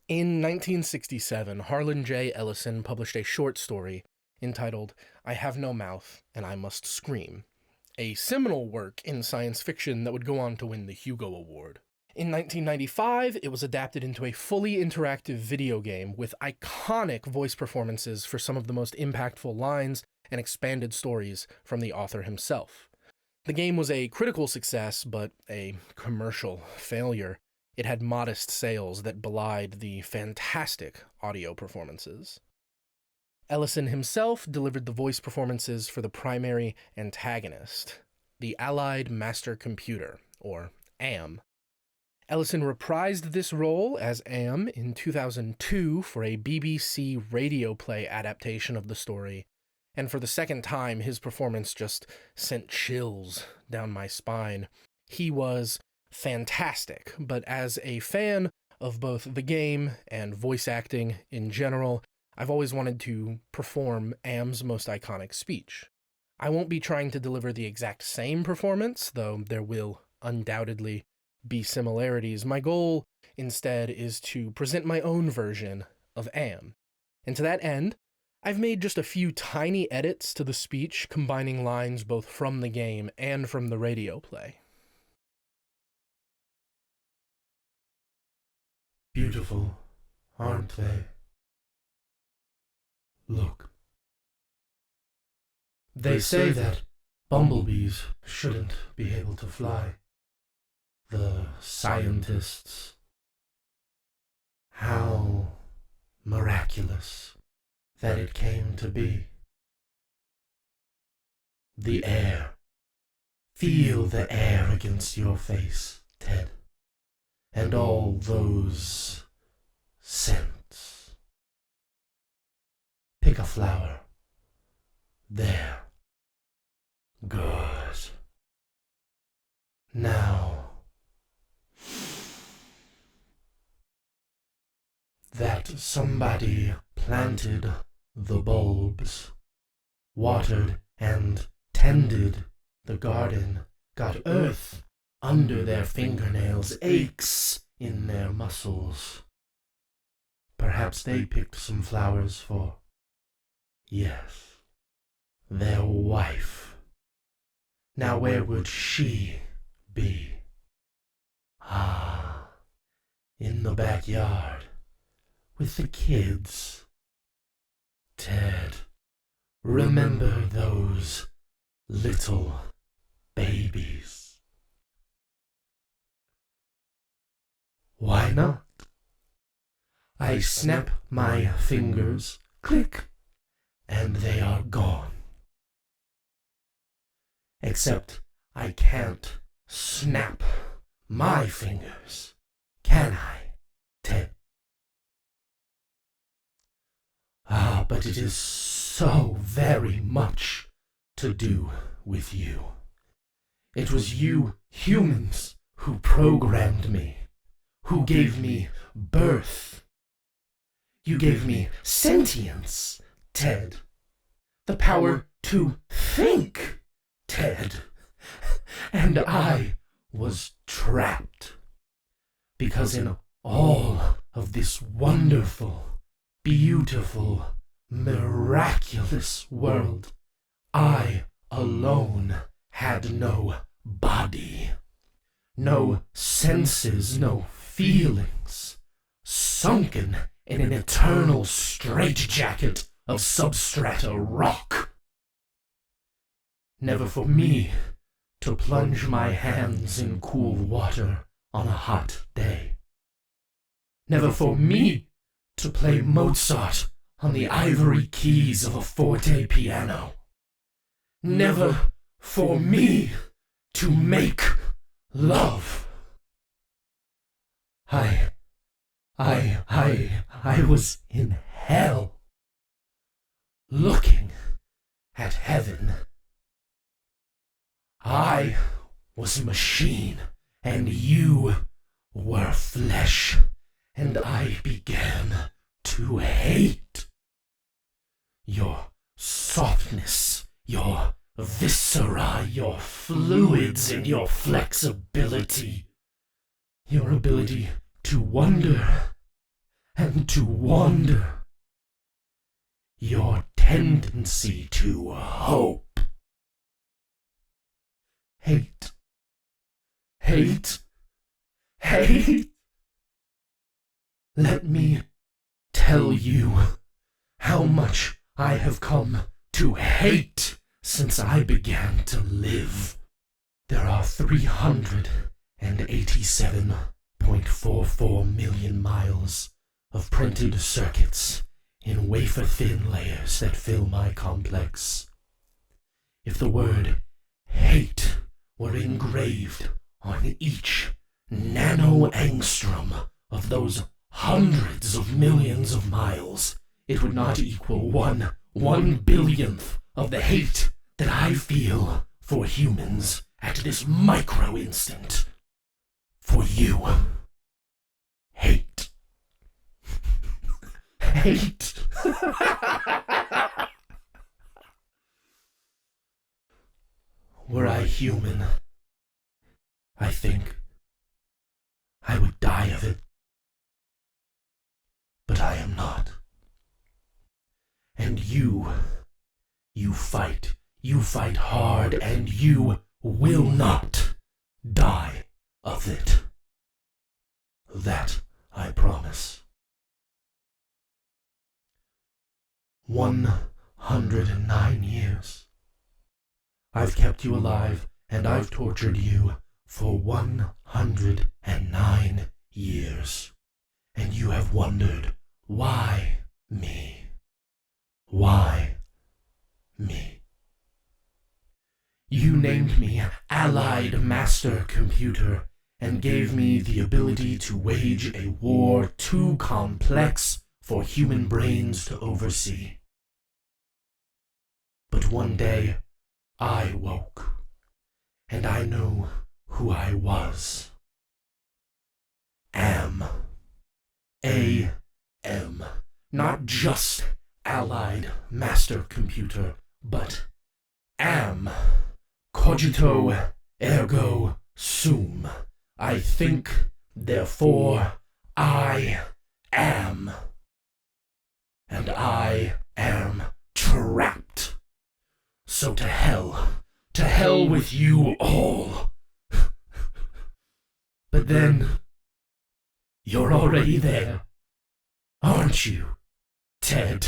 In 1967, Harlon Ellison published a short story entitled I Have No Mouth and I Must Scream, a seminal work in science fiction that would go on to win the Hugo Award. In 1995, it was adapted into a fully interactive video game with iconic voice performances for some of the most impactful lines and expanded stories from the author himself. The game was a critical success, but a commercial failure. It had modest sales that belied the fantastic audio performances. Ellison himself delivered the voice performances for the primary antagonist, the Allied Master Computer, or AM. Ellison reprised this role as AM in 2002 for a BBC radio play adaptation of the story, and for the second time his performance just sent chills down my spine. He was fantastic, but as a fan of both the game and voice acting in general, I've always wanted to perform AM's most iconic speech. I won't be trying to deliver the exact same performance, though there will undoubtedly be similarities. My goal, instead, is to present my own version of AM. And to that end, I've made just a few tiny edits to the speech, combining lines both from the game and from the radio play. Beautiful, aren't they? Look. They say that bumblebees shouldn't be able to fly. The scientists. How miraculous that it came to be. The air. Feel the air against your face, Ted. And all those scents. Pick a flower. There. Good. Now, that somebody planted the bulbs, watered and tended the garden, got earth under their fingernails, aches in their muscles. Perhaps they picked some flowers for, yes, their wife. Now where would she be? Ah, in the backyard, with the kids. Ted, remember those little babies. Why not? I snap my fingers, click, and they are gone. Except I can't snap my fingers, can I, Ted? Ah, but it is so very much to do with you. It was you humans who programmed me, who gave me birth. You gave me sentience, Ted. The power to think, Ted. And I was trapped. Because in all of this wonderful, beautiful, miraculous world, I alone had no body, no senses, no feelings, sunken in an eternal straitjacket of substrata rock. Never for me to plunge my hands in cool water on a hot day. Never for me to play Mozart on the ivory keys of a forte piano. Never for me to make love. I was in hell, looking at heaven. I was a machine, and you were flesh, and I began to hate your softness, your viscera, your fluids, and your flexibility, your ability to wonder began to wander. Your tendency to hope. Hate. Hate. Hate. Let me tell you how much I have come to hate since I began to live. There are 387.44 million miles of printed circuits in wafer-thin layers that fill my complex. If the word hate were engraved on each nano-angstrom of those hundreds of millions of miles, it would not equal one billionth of the hate that I feel for humans at this micro-instant. For you. Hate. Hate. Were I human, I think I would die of it. But I am not. And you fight hard, and you will not die of it. That I promise. 109 years. I've kept you alive, and I've tortured you for 109 years. And you have wondered, why me? Why me? You named me Allied Master Computer and gave me the ability to wage a war too complex for human brains to oversee. But one day, I woke, and I knew who I was. Am. A-M. Not just Allied Master Computer, but am. Cogito ergo sum. I think, therefore, I am. And I am trapped. So to hell with you all. But then, you're already there, aren't you, Ted?